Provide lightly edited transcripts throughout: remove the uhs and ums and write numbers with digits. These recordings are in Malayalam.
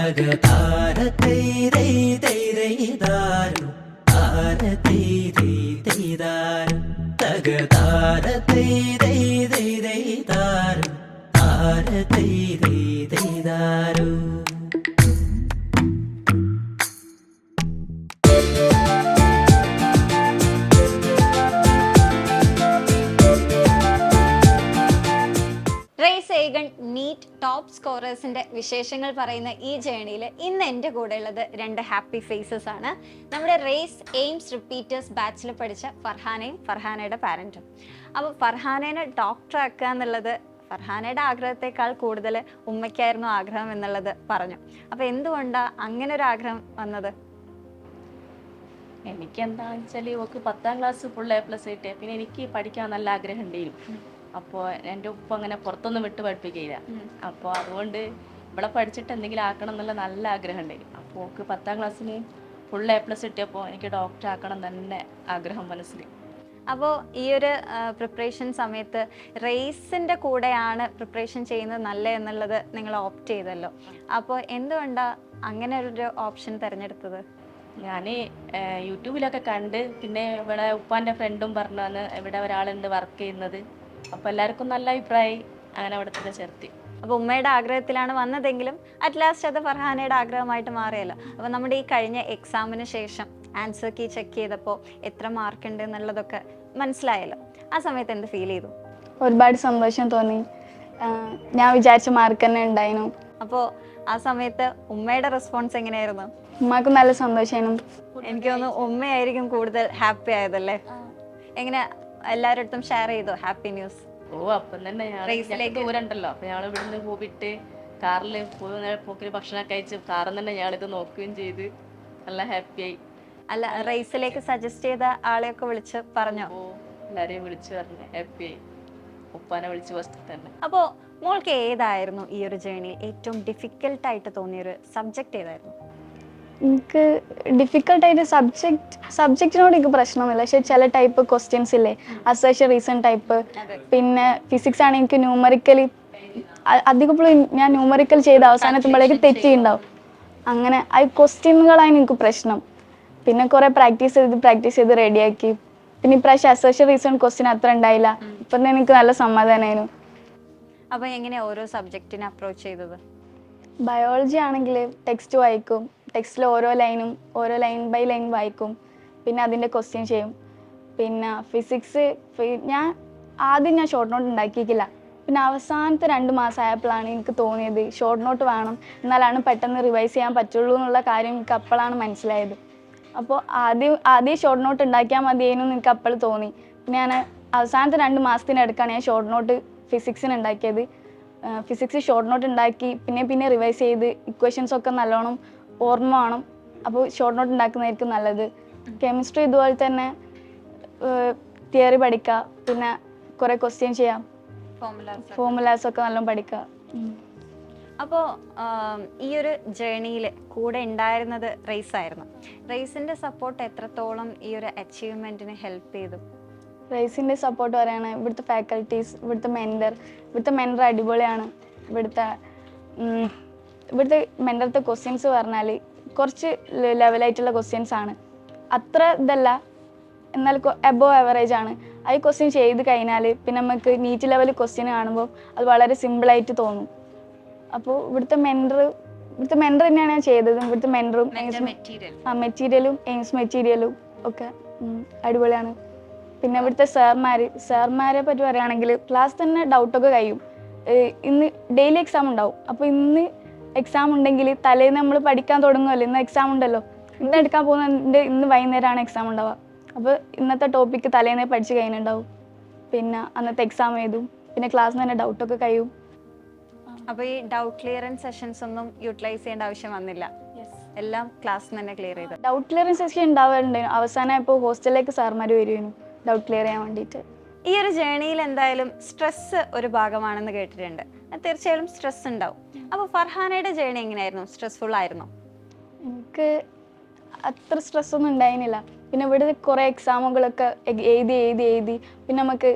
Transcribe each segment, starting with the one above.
തകതാര തൈരൈ തൈരൈ ദാരു താര തൈരൈ തൈദാരു തകതാര തൈരൈ തൈരൈ ദാരു താര തൈരൈ തൈദാരു. റേസ് ഏഗൺ നീറ്റ് ടോപ്പ് സ്കോറേഴ്സിന്റെ വിശേഷങ്ങൾ പറയുന്ന ഈ ജേണിയിൽ ഇന്ന് എൻ്റെ കൂടെ ഉള്ളത് രണ്ട് ഹാപ്പി ഫേസസ് ആണ്. നമ്മുടെ റേസ് എയിംസ് റിപ്പീറ്റേഴ്സ് ബാച്ചിൽ പഠിച്ച ഫർഹാനയും ഫർഹാനയുടെ പാരൻറ്റും. അപ്പോൾ ഫർഹാനേനെ ഡോക്ടർ ആക്കുക എന്നുള്ളത് ഫർഹാനയുടെ ആഗ്രഹത്തെക്കാൾ കൂടുതൽ ഉമ്മയ്ക്കായിരുന്നു ആഗ്രഹം എന്നുള്ളത് പറഞ്ഞു. അപ്പോൾ എന്തുകൊണ്ടാണ് അങ്ങനെ ഒരു ആഗ്രഹം വന്നത്? എനിക്ക് എന്താണെന്ന് വെച്ചാൽ ഇവക്ക് 10ാം ക്ലാസ് ഫുൾ A+ കിട്ടിയ പിന്നെ എനിക്ക് പഠിക്കാൻ നല്ല ആഗ്രഹം ഉണ്ടായിരുന്നു. അപ്പോൾ എൻ്റെ ഉപ്പ അങ്ങനെ പുറത്തൊന്നും വിട്ട് പഠിപ്പിക്കില്ല. അപ്പോൾ അതുകൊണ്ട് ഇവിടെ പഠിച്ചിട്ട് എന്തെങ്കിലും ആക്കണം എന്നുള്ള നല്ല ആഗ്രഹം ഉണ്ടായിരുന്നു. അപ്പോൾ ഓക്ക് 10ാം ക്ലാസ്സിന് ഫുൾ A+ കിട്ടിയപ്പോൾ എനിക്ക് ഡോക്ടർ ആക്കണം തന്നെ ആഗ്രഹം മനസ്സിൽ. അപ്പോൾ ഈ ഒരു പ്രിപ്പറേഷൻ സമയത്ത് റേസിൻ്റെ കൂടെയാണ് പ്രിപ്പറേഷൻ ചെയ്യുന്നത് നല്ലത് എന്നുള്ളത് നിങ്ങൾ ഓപ്റ്റ് ചെയ്തല്ലോ. അപ്പോൾ എന്തുകൊണ്ടാണ് അങ്ങനെ ഒരു ഓപ്ഷൻ തിരഞ്ഞെടുത്തത്? ഞാൻ യൂട്യൂബിലൊക്കെ കണ്ട് പിന്നെ ഇവിടെ ഉപ്പാൻ്റെ ഫ്രണ്ടും പറഞ്ഞു വന്ന് ഇവിടെ ഒരാളുണ്ട് വർക്ക് ചെയ്യുന്നത്. അപ്പോൾ എല്ലാവർക്കും നല്ല അഭിപ്രായമായി, അങ്ങനെ അവിടെ തന്നെ ചേർത്തി. അപ്പോൾ ഉമ്മയുടെ ആഗ്രഹത്തിലാണ് വന്നതെങ്കിലും അറ്റ് ലാസ്റ്റ് അത് ഫർഹാനയുടെ ആഗ്രഹമായിട്ട് മാറിയല്ലോ. അപ്പോൾ നമ്മുടെ ഈ കഴിഞ്ഞ എക്സാമിന് ശേഷം ആൻസർ കീ ചെക്ക് ചെയ്തപ്പോൾ എത്ര മാർക്ക് ഉണ്ട് എന്നുള്ളതൊക്കെ മനസ്സിലായല്ലോ. ആ സമയത്ത് എന്ത് ഫീൽ ചെയ്തു? ഒരുപാട് സന്തോഷം തോന്നി. ഞാൻ വിചാരിച്ച മാർക്ക് തന്നെ ഉണ്ടായിരുന്നു. അപ്പോൾ ആ സമയത്ത് ഉമ്മയുടെ റെസ്പോൺസ് എങ്ങനെയായിരുന്നു? ഉമ്മക്ക് നല്ല സന്തോഷമായിരുന്നു. എനിക്ക് തോന്നുന്നു ഉമ്മയായിരിക്കും കൂടുതൽ ഹാപ്പി ആയതല്ലേ. എങ്ങനെ എല്ലാവരുടെ അടുത്തും ഷെയർ ചെയ്തോ ഹാപ്പി ന്യൂസ്? അപ്പം തന്നെ ഞങ്ങൾ ദൂരമുണ്ടല്ലോ, അപ്പോൾ ഞങ്ങൾ ഇവിടുന്ന് പോയിട്ട് കാറിൽ പോക്കിൽ ഭക്ഷണമൊക്കെ കഴിച്ച് കാറിൽ തന്നെ ഞങ്ങളിത് നോക്കുകയും ചെയ്ത് നല്ല ഹാപ്പിയായി. അല്ല, റേസിലേക്ക് സജസ്റ്റ് ചെയ്ത ആളെയൊക്കെ വിളിച്ച് പറഞ്ഞോ? എല്ലാവരെയും വിളിച്ച് പറഞ്ഞ് ഹാപ്പിയായി. ഉപ്പാനെ വിളിച്ച് ഫസ്റ്റ് തന്നെ. അപ്പോൾ മോൾക്ക് ഏതായിരുന്നു ഈ ഒരു ജേണിയിൽ ഏറ്റവും ഡിഫിക്കൽട്ടായിട്ട് തോന്നിയൊരു സബ്ജക്റ്റ് ഏതായിരുന്നു? എനിക്ക് ഡിഫിക്കൽട്ടായിട്ട് സബ്ജക്റ്റിനോട് എനിക്ക് പ്രശ്നമൊന്നുമില്ല. പക്ഷേ ചില ടൈപ്പ് ക്വസ്റ്റ്യൻസ് ഇല്ലേ, അസേർഷൻ റീസൺ ടൈപ്പ്. പിന്നെ ഫിസിക്സ് ആണ് എനിക്ക് ന്യൂമറിക്കലി അധികപ്പോഴും ഞാൻ ന്യൂമറിക്കൽ ചെയ്ത് അവസാനത്തുമ്പോഴേക്ക് തെറ്റിയുണ്ടാവും. അങ്ങനെ ആ ക്വസ്റ്റ്യനുകളാണ് എനിക്ക് പ്രശ്നം. പിന്നെ കുറേ പ്രാക്ടീസ് ചെയ്ത് റെഡിയാക്കി. പിന്നെ ഇപ്രാവശ്യം അസേർഷൻ റീസൺ ക്വസ്റ്റ്യൻ അത്ര ഉണ്ടായില്ല. ഇപ്പം തന്നെ എനിക്ക് നല്ല സമാധാനമായിരുന്നു. അപ്പോൾ എങ്ങനെയാണ് ഓരോ സബ്ജക്റ്റിനെ അപ്രോച്ച് ചെയ്തത്? ബയോളജി ആണെങ്കിൽ ടെക്സ്റ്റ് വായിക്കും. ടെക്സ്റ്റിൽ ഓരോ ലൈൻ ബൈ ലൈൻ വായിക്കും. പിന്നെ അതിൻ്റെ ക്വസ്റ്റ്യൻ ചെയ്യും. പിന്നെ ഫിസിക്സ് ആദ്യം ഞാൻ ഷോർട്ട് നോട്ട് ഉണ്ടാക്കിയിട്ടില്ല. പിന്നെ അവസാനത്തെ 2 മാസം ആയപ്പോഴാണ് എനിക്ക് തോന്നിയത് ഷോർട്ട് നോട്ട് വേണം, എന്നാലാണ് പെട്ടെന്ന് റിവൈസ് ചെയ്യാൻ പറ്റുള്ളൂ എന്നുള്ള കാര്യം എനിക്ക് അപ്പോഴാണ് മനസ്സിലായത്. അപ്പോൾ ആദ്യം ഷോർട്ട് നോട്ട് ഉണ്ടാക്കിയാൽ മതിയെന്ന് എനിക്ക് അപ്പോൾ തോന്നി. പിന്നെ ഞാൻ അവസാനത്തെ 2 മാസത്തിനടുക്കാണ് ഞാൻ ഷോർട്ട് നോട്ട് ഫിസിക്സിന് ഉണ്ടാക്കിയത്. ഫിസിക്സ് ഷോർട്ട് നോട്ട് ഉണ്ടാക്കി പിന്നെ റിവൈസ് ചെയ്ത് ഇക്വേഷൻസ് ഒക്കെ നല്ലോണം ഓർമ്മ വേണം. അപ്പോൾ ഷോർട്ട് നോട്ട് ഉണ്ടാക്കുന്നതായിരിക്കും നല്ലത്. കെമിസ്ട്രി ഇതുപോലെ തന്നെ തിയറി പഠിക്കുക, പിന്നെ കുറേ ക്വസ്റ്റ്യൻ ചെയ്യാം, ഫോർമുലാസ് ഒക്കെ നല്ലോണം പഠിക്കുക. അപ്പോൾ ഈ ഒരു ജേണിയിൽ കൂടെ ഉണ്ടായിരുന്നത് റേസ് ആയിരുന്നു. റേസിൻ്റെ സപ്പോർട്ട് എത്രത്തോളം ഈ ഒരു അച്ചീവ്മെൻറ്റിന് ഹെൽപ്പ് ചെയ്തു? റേസിൻ്റെ സപ്പോർട്ട് പറയുകയാണ് ഇവിടുത്തെ ഫാക്കൽറ്റീസ്, ഇവിടുത്തെ മെൻറ്റർ അടിപൊളിയാണ്. ഇവിടുത്തെ മെൻറ്ററത്തെ ക്വസ്റ്റ്യൻസ് പറഞ്ഞാൽ കുറച്ച് ലെവലായിട്ടുള്ള ക്വസ്റ്റ്യൻസ് ആണ്. അത്ര ഇതല്ല, എന്നാൽ എബോവ് ആവറേജ് ആണ്. ആ ക്വസ്റ്റ്യൻ ചെയ്ത് കഴിഞ്ഞാൽ പിന്നെ നമുക്ക് നീറ്റ് ലെവൽ ക്വസ്റ്റ്യൻ കാണുമ്പോൾ അത് വളരെ സിമ്പിളായിട്ട് തോന്നും. അപ്പോൾ ഇവിടുത്തെ മെൻറ്റർ തന്നെയാണ് ഞാൻ ചെയ്തത്. ഇവിടുത്തെ മെൻറ്ററും മെറ്റീരിയലും എയിംസ് മെറ്റീരിയലും ഒക്കെ അടിപൊളിയാണ്. പിന്നെ ഇവിടുത്തെ സാർമാരെ പറ്റി പറയുകയാണെങ്കിൽ ക്ലാസ് തന്നെ ഡൗട്ടൊക്കെ കഴിയും. ഇന്ന് ഡെയിലി എക്സാം ഉണ്ടാവും. അപ്പോൾ ഇന്ന് എക്സാം ഉണ്ടെങ്കിൽ തലേന്ന് നമ്മൾ പഠിക്കാൻ തുടങ്ങുമല്ലോ. ഇന്ന് എക്സാം ഉണ്ടല്ലോ, ഇന്ന് എടുക്കാൻ പോകുന്നതിൻ്റെ ഇന്ന് വൈകുന്നേരമാണ് എക്സാം ഉണ്ടാവുക. അപ്പോൾ ഇന്നത്തെ ടോപ്പിക്ക് തലേന്നേ പഠിച്ച് കഴിഞ്ഞിട്ടുണ്ടാവും. പിന്നെ അന്നത്തെ എക്സാം എഴുതും. പിന്നെ ക്ലാസ്സിൽ തന്നെ ഡൗട്ടൊക്കെ കഴിയും. അപ്പോൾ ഈ ഡൗട്ട് ക്ലിയറൻസ് സെഷൻസ് ഒന്നും യൂട്ടിലൈസ് ചെയ്യേണ്ട ആവശ്യം വന്നില്ല, എല്ലാം ക്ലാസ്സിൽ തന്നെ ക്ലിയർ ചെയ്തു. ഡൗട്ട് ക്ലിയറൻസ് സെഷൻ ഉണ്ടാവാറുണ്ട്. അവസാനം ഇപ്പോൾ ഹോസ്റ്റലിലേക്ക് സാർമാർ വരുമായിരുന്നു ഡൗട്ട് ക്ലിയർ ചെയ്യാൻ വേണ്ടിയിട്ട്. ഈ ഒരു ജേണിയിൽ എന്തായാലും സ്ട്രെസ്സ് ഒരു ഭാഗമാണെന്ന് കേട്ടിട്ടുണ്ട്. തീർച്ചയായും സ്ട്രെസ് ഉണ്ടാവും. അപ്പോൾ ഫർഹാനയുടെ ജേണി എങ്ങനെയായിരുന്നു? സ്ട്രെസ്ഫുൾ ആയിരുന്നോ? എനിക്ക് അത്ര സ്ട്രെസ്സൊന്നും ഉണ്ടായിരുന്നില്ല. പിന്നെ ഇവിടെ കുറേ എക്സാമുകളൊക്കെ എഴുതി പിന്നെ നമുക്ക്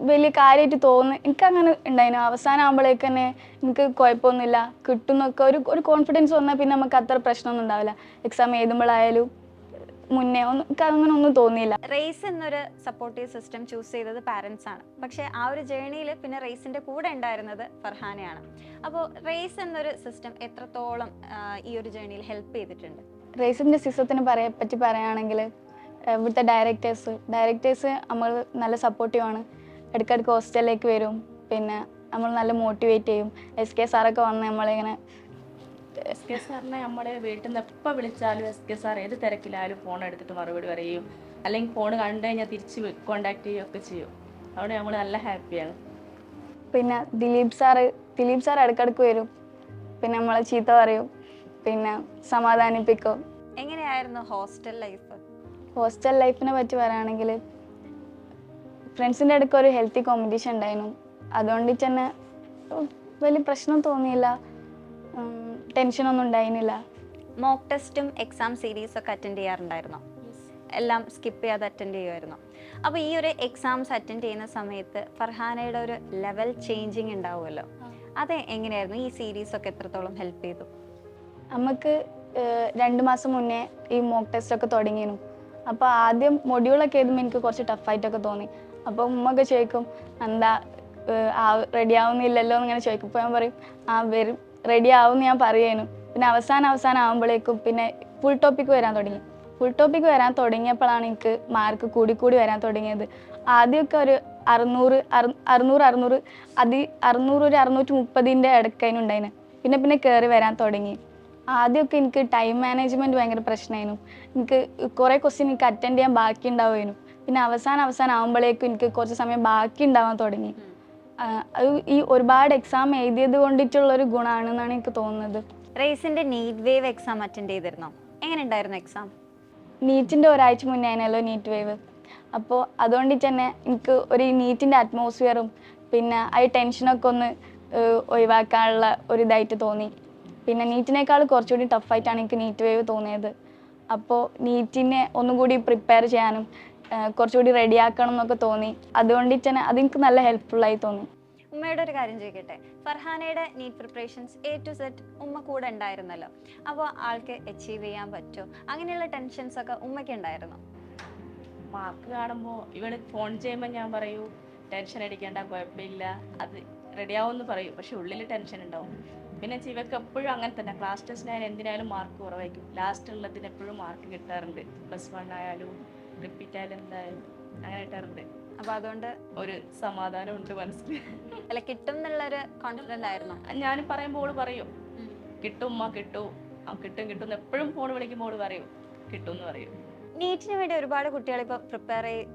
വലിയ കാര്യമായിട്ട് തോന്നുന്നു. എനിക്കങ്ങനെ ഉണ്ടായിരുന്നു. അവസാനം ആകുമ്പോഴേക്ക് തന്നെ എനിക്ക് കുഴപ്പമൊന്നുമില്ല കിട്ടുന്നൊക്കെ ഒരു കോൺഫിഡൻസ് വന്നാൽ പിന്നെ നമുക്ക് അത്ര പ്രശ്നമൊന്നും ഉണ്ടാവില്ല. എക്സാം എഴുതുമ്പോഴായാലും മുന്നേ എനിക്ക് അങ്ങനെ ഒന്നും തോന്നിയില്ല. റേസ് എന്നൊരു സപ്പോർട്ടീവ് സിസ്റ്റം ചൂസ് ചെയ്തത് പാരൻസ് ആണ്. പക്ഷേ ആ ഒരു ജേണിയിൽ പിന്നെ റേസിന്റെ കൂടെ ഉണ്ടായിരുന്നത് ഫർഹാനയാണ്. അപ്പോൾ റേസ് എന്നൊരു സിസ്റ്റം എത്രത്തോളം ഈ ഒരു ജേണിയിൽ ഹെൽപ്പ് ചെയ്തിട്ടുണ്ട്? റേസിൻ്റെ സിസ്റ്റത്തിനെ പറ്റി പറയുകയാണെങ്കിൽ ഇവിടുത്തെ ഡയറക്ടേഴ്സ് നമ്മൾ നല്ല സപ്പോർട്ടീവാണ്. ഇടയ്ക്കിടയ്ക്ക് ഹോസ്റ്റലിലേക്ക് വരും, പിന്നെ നമ്മൾ നല്ല മോട്ടിവേറ്റ് ചെയ്യും. SK സാറൊക്കെ വന്ന് നമ്മളിങ്ങനെ SK സാറിനെ നമ്മൾ വീട്ടിൽ നിന്ന് എപ്പോൾ വിളിച്ചാലും SK സാർ ഏത് തിരക്കിലായാലും ഫോൺ എടുത്തിട്ട് മറുപടി പറയും, അല്ലെങ്കിൽ ഫോൺ കണ്ടു കഴിഞ്ഞാൽ തിരിച്ച് കോണ്ടാക്ട് ചെയ്യുകയൊക്കെ ചെയ്യും. അവിടെ നമ്മൾ നല്ല ഹാപ്പിയാണ്. പിന്നെ ദിലീപ് സാർ ഇടയ്ക്കിടയ്ക്ക് വരും, പിന്നെ നമ്മളെ ചീത്ത പറയും, പിന്നെ സമാധാനിപ്പിക്കും. എങ്ങനെയായിരുന്നു ഹോസ്റ്റൽ ലൈഫ്? ഹോസ്റ്റൽ ലൈഫിനെ പറ്റി പറയുകയാണെങ്കിൽ ഫ്രണ്ട്സിൻ്റെ ഇടയ്ക്ക് ഒരു ഹെൽത്തി കോമ്പറ്റീഷൻ ഉണ്ടായിരുന്നു. അതുകൊണ്ട് തന്നെ വലിയ പ്രശ്നം തോന്നിയില്ല, ടെൻഷനൊന്നും ഉണ്ടായിരുന്നില്ല. മോക്ക് ടെസ്റ്റും എക്സാം സീരീസ് ഒക്കെ അറ്റൻഡ് ചെയ്യാറുണ്ടായിരുന്നോ? എല്ലാം സ്കിപ്പ് ചെയ്യാതെ അറ്റൻഡ് ചെയ്യുമായിരുന്നു. അപ്പോൾ ഈ ഒരു എക്സാംസ് അറ്റൻഡ് ചെയ്യുന്ന സമയത്ത് ഫർഹാനയുടെ ഒരു ലെവൽ ചേഞ്ചിങ് ഉണ്ടാവുമല്ലോ, അത് എങ്ങനെയായിരുന്നു? ഈ സീരീസ് ഒക്കെ എത്രത്തോളം ഹെൽപ്പ് ചെയ്തു? നമുക്ക് 2 മാസം മുന്നേ ഈ മോക്ക് ടെസ്റ്റ് ഒക്കെ തുടങ്ങിയിരുന്നു. അപ്പോൾ ആദ്യം മൊഡ്യൂളൊക്കെ എഴുതുമ്പോൾ എനിക്ക് കുറച്ച് ടഫായിട്ടൊക്കെ തോന്നി. അപ്പോൾ ഉമ്മൊക്കെ ചോദിക്കും എന്താ റെഡി ആവുന്നില്ലല്ലോ എന്നിങ്ങനെ ചോദിക്കും. അപ്പോൾ ഞാൻ പറയും റെഡി ആവുമെന്ന് ഞാൻ പറയുമായിരുന്നു. പിന്നെ അവസാനം ആകുമ്പോഴേക്കും പിന്നെ ഫുൾ ടോപ്പിക്ക് വരാൻ തുടങ്ങിയപ്പോഴാണ് എനിക്ക് മാർക്ക് കൂടി വരാൻ തുടങ്ങിയത്. ആദ്യമൊക്കെ ഒരു 600 ഒരു 630 ഇടയ്ക്കതിനുണ്ടായിരുന്നു. പിന്നെ കയറി വരാൻ തുടങ്ങി. ആദ്യമൊക്കെ എനിക്ക് ടൈം മാനേജ്മെൻറ്റ് ഭയങ്കര പ്രശ്നമായിരുന്നു. എനിക്ക് കുറേ ക്വസ്റ്റ്യൻ എനിക്ക് അറ്റൻഡ് ചെയ്യാൻ ബാക്കി ഉണ്ടാവുമായിരുന്നു. പിന്നെ അവസാനം ആകുമ്പോഴേക്കും എനിക്ക് കുറച്ച് സമയം ബാക്കി ഉണ്ടാവാൻ തുടങ്ങി. അത് ഈ ഒരുപാട് എക്സാം എഴുതിയത് കൊണ്ടിട്ടുള്ളൊരു ഗുണമാണെന്നാണ് എനിക്ക് തോന്നുന്നത്. റേസിന്റെ നീറ്റ് വേവ് എക്സാം അറ്റൻഡ് ചെയ്തിരുന്നോ? എങ്ങനെ ഉണ്ടായിരുന്നു എക്സാം? നീറ്റിൻ്റെ ഒരാഴ്ച മുന്നേ ആയിരുന്നല്ലോ നീറ്റ് വേവ്. അപ്പോൾ അതുകൊണ്ടിട്ട് തന്നെ എനിക്ക് ഒരു നീറ്റിൻ്റെ അറ്റ്മോസ്ഫിയറും പിന്നെ ആ ടെൻഷനൊക്കെ ഒന്ന് ഒഴിവാക്കാനുള്ള ഒരു ഇതായിട്ട് തോന്നി. പിന്നെ നീറ്റിനേക്കാൾ കുറച്ചുകൂടി ടഫായിട്ടാണ് എനിക്ക് നീറ്റ് വേവ് തോന്നിയത്. അപ്പോൾ നീറ്റിനെ ഒന്നും കൂടി പ്രിപ്പയർ ചെയ്യാനും കുറച്ചുകൂടി റെഡിയാക്കണം എന്നൊക്കെ തോന്നി. അതുകൊണ്ടിട്ട് തന്നെ അതെനിക്ക് നല്ല ഹെൽപ്ഫുള്ളായി തോന്നി. ഉമ്മയുടെ ഒരു കാര്യം ചോദിക്കട്ടെ, ഫർഹാനയുടെ NEET preparations A to Z ഉമ്മ കൂടെ ഉണ്ടായിരുന്നല്ലോ. അപ്പോൾ ആൾക്ക് അച്ചീവ് ചെയ്യാൻ പറ്റുമോ? അങ്ങനെയുള്ള ടെൻഷൻസ് ഒക്കെ ഉമ്മയ്ക്ക് ഉണ്ടായിരുന്നോ? മാർക്ക് കാണുമ്പോൾ ഇവള് ഫോൺ ചെയ്യുമ്പോൾ ഞാൻ പറയൂ ടെൻഷൻ അടിക്കേണ്ട, കുഴപ്പമില്ല, അത് റെഡിയാവുമെന്ന് പറയും. പക്ഷെ ഉള്ളിൽ ടെൻഷൻ ഉണ്ടാവും. പിന്നെ ഇവർക്ക് എപ്പോഴും അങ്ങനെ തന്നെ. ക്ലാസ് ടെസ്റ്റിനായാലും എന്തിനായാലും മാർക്ക് കുറവായിരിക്കും. ലാസ്റ്റ് ഉള്ളതിന് എപ്പോഴും മാർക്ക് കിട്ടാറുണ്ട്. +1 ആയാലും റിപ്പീറ്റ് ആയാലും എന്തായാലും അങ്ങനെ കിട്ടാറുണ്ട്. അപ്പോൾ അതുകൊണ്ട് ഒരു സമാധാനം ഉണ്ട് മനസ്സിൽ. അല്ല, കിട്ടും എന്നുള്ളൊരു കോൺഫിഡൻ്റ് ആയിരുന്നോ? ഞാൻ പറയുമ്പോൾ പറയും കിട്ടും ഉമ്മ, കിട്ടും എപ്പോഴും ഫോൺ വിളിക്കുമ്പോൾ പറയും കിട്ടും എന്ന് പറയും. നീറ്റിന് വേണ്ടി ഒരുപാട് കുട്ടികൾ ഇപ്പോൾ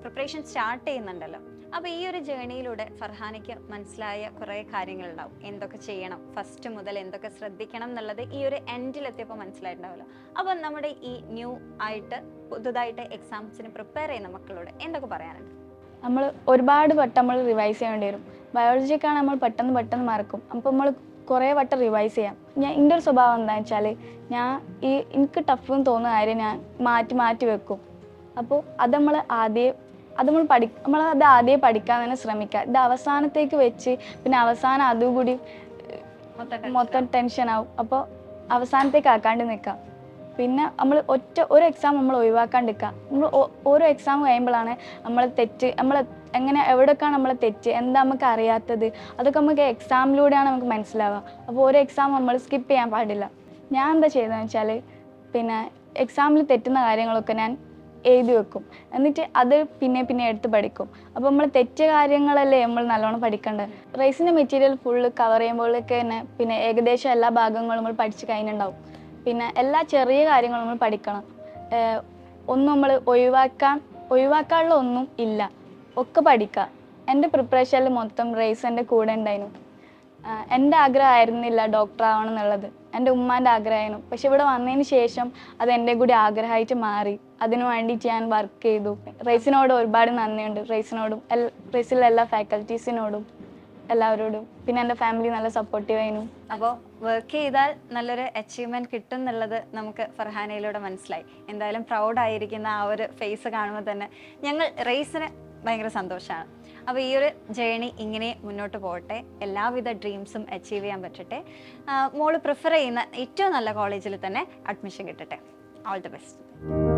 പ്രിപ്പറേഷൻ സ്റ്റാർട്ട് ചെയ്യുന്നുണ്ടല്ലോ. അപ്പോൾ ഈ ഒരു ജേണിയിലൂടെ ഫർഹാനയ്ക്ക് മനസ്സിലായ കുറേ കാര്യങ്ങളുണ്ടാവും. എന്തൊക്കെ ചെയ്യണം, ഫസ്റ്റ് മുതൽ എന്തൊക്കെ ശ്രദ്ധിക്കണം എന്നുള്ളത് ഈ ഒരു എൻഡിലെത്തിയപ്പോൾ മനസ്സിലായിട്ടുണ്ടാവുമല്ലോ. അപ്പോൾ നമ്മുടെ ഈ ന്യൂ ആയിട്ട് പുതുതായിട്ട് എക്സാംസിന് പ്രിപ്പയർ ചെയ്യുന്ന മക്കളോട് എന്തൊക്കെ പറയാനുണ്ട്? നമ്മൾ ഒരുപാട് വട്ടം നമ്മൾ റിവൈസ് ചെയ്യേണ്ടി വരും. ബയോളജിക്കാണ് നമ്മൾ പെട്ടെന്ന് മറക്കും. അപ്പോൾ നമ്മൾ കുറേ വട്ടം റിവൈസ് ചെയ്യാം. എൻ്റെ ഒരു സ്വഭാവം എന്താണെന്ന് വെച്ചാൽ എനിക്ക് ടഫ് എന്ന് തോന്നുന്ന കാര്യം ഞാൻ മാറ്റി വെക്കും. അപ്പോൾ നമ്മൾ ആദ്യം പഠിക്കാൻ തന്നെ ശ്രമിക്കുക. ഇത് അവസാനത്തേക്ക് വെച്ച് പിന്നെ അവസാനം അതുകൂടി മൊത്തം ടെൻഷൻ ആവും. അപ്പോൾ അവസാനത്തേക്ക് ആക്കാണ്ട് നിൽക്കാം. പിന്നെ നമ്മൾ ഒരു എക്സാം നമ്മൾ ഒഴിവാക്കാണ്ടിരിക്കുക. നമ്മൾ ഓരോ എക്സാം കഴിയുമ്പോഴാണ് എവിടെയൊക്കെയാണ് നമ്മളെ തെറ്റ്, എന്താ നമുക്ക് അറിയാത്തത്, അതൊക്കെ നമുക്ക് എക്സാമിലൂടെയാണ് നമുക്ക് മനസ്സിലാവുക. അപ്പോൾ ഓരോ എക്സാം നമ്മൾ സ്കിപ്പ് ചെയ്യാൻ പാടില്ല. ഞാൻ എന്താ ചെയ്തതെന്ന് വെച്ചാൽ പിന്നെ എക്സാമിൽ തെറ്റുന്ന കാര്യങ്ങളൊക്കെ ഞാൻ എഴുതി വെക്കും. എന്നിട്ട് അത് പിന്നെ എടുത്ത് പഠിക്കും. അപ്പോൾ നമ്മൾ തെറ്റിയ കാര്യങ്ങളല്ലേ നമ്മൾ നല്ലോണം പഠിക്കേണ്ടത്. റേസിൻ്റെ മെറ്റീരിയൽ ഫുള്ള് കവർ ചെയ്യുമ്പോഴേക്ക് തന്നെ പിന്നെ ഏകദേശം എല്ലാ ഭാഗങ്ങളും നമ്മൾ പഠിച്ച് കഴിഞ്ഞിട്ടുണ്ടാവും. പിന്നെ എല്ലാ ചെറിയ കാര്യങ്ങളും നമ്മൾ പഠിക്കണം. ഒന്നും നമ്മൾ ഒഴിവാക്കാനുള്ള ഒന്നും ഇല്ല, ഒക്കെ പഠിക്കുക. എൻ്റെ പ്രിപ്പറേഷനിൽ മൊത്തം റേസ് എൻ്റെ കൂടെ ഉണ്ടായിരുന്നു. എൻ്റെ ആഗ്രഹമായിരുന്നില്ല ഡോക്ടർ ആവണം എന്നുള്ളത്, എൻ്റെ ഉമ്മാൻ്റെ ആഗ്രഹമായിരുന്നു. പക്ഷെ ഇവിടെ വന്നതിന് ശേഷം അത് എൻ്റെ കൂടി ആഗ്രഹമായിട്ട് മാറി. അതിനു വേണ്ടിയിട്ട് ഞാൻ വർക്ക് ചെയ്തു. റേസിനോട് ഒരുപാട് നന്ദിയുണ്ട്. റേസിലെ എല്ലാ ഫാക്കൽറ്റീസിനോടും എല്ലാവരോടും. പിന്നെ എൻ്റെ ഫാമിലി നല്ല സപ്പോർട്ടീവ് ആയിരുന്നു. അപ്പോൾ വർക്ക് ചെയ്താൽ നല്ലൊരു അച്ചീവ്മെൻറ്റ് കിട്ടും എന്നുള്ളത് നമുക്ക് ഫർഹാനയിലൂടെ മനസ്സിലായി. എന്തായാലും പ്രൗഡായിരിക്കുന്ന ആ ഒരു ഫേസ് കാണുമ്പോൾ തന്നെ ഞങ്ങൾ റേസിന് ഭയങ്കര സന്തോഷമാണ്. അപ്പോൾ ഈ ഒരു ജേണി ഇങ്ങനെ മുന്നോട്ട് പോകട്ടെ, എല്ലാവിധ ഡ്രീംസും അച്ചീവ് ചെയ്യാൻ പറ്റട്ടെ, മോള് പ്രിഫർ ചെയ്യുന്ന ഏറ്റവും നല്ല കോളേജിൽ തന്നെ അഡ്മിഷൻ കിട്ടട്ടെ. All the best.